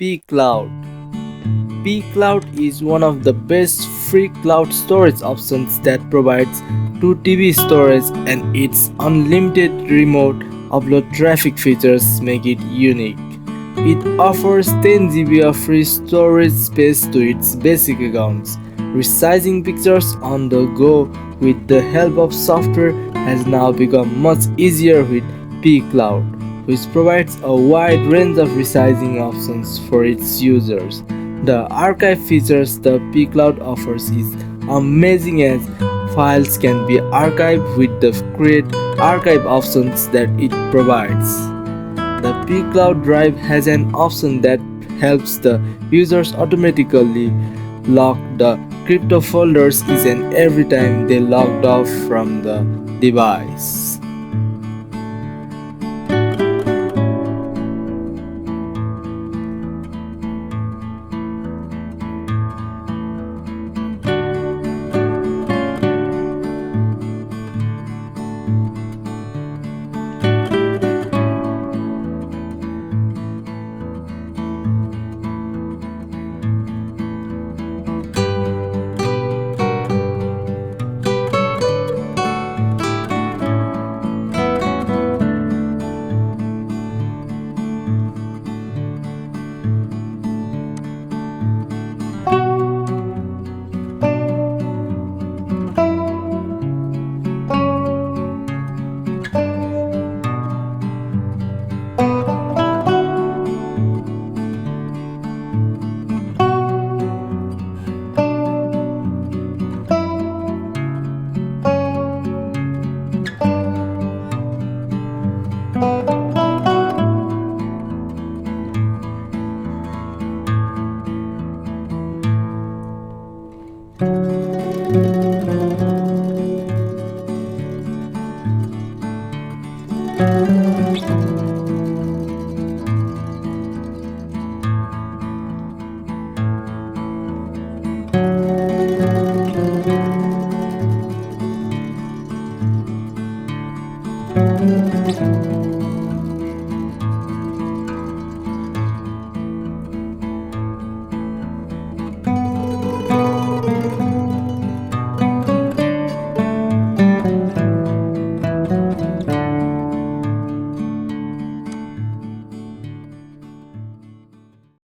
pCloud. pCloud is one of the best free cloud storage options that provides 2 TB storage, and its unlimited remote upload traffic features make it unique. It offers 10 GB of free storage space to its basic accounts. Resizing pictures on the go with the help of software has now become much easier with pCloud, which provides a wide range of resizing options for its users. The archive features the pCloud offers is amazing, as files can be archived with the create archive options that it provides. The pCloud Drive has an option that helps the users automatically lock the crypto folders each and every time they logged off from the device.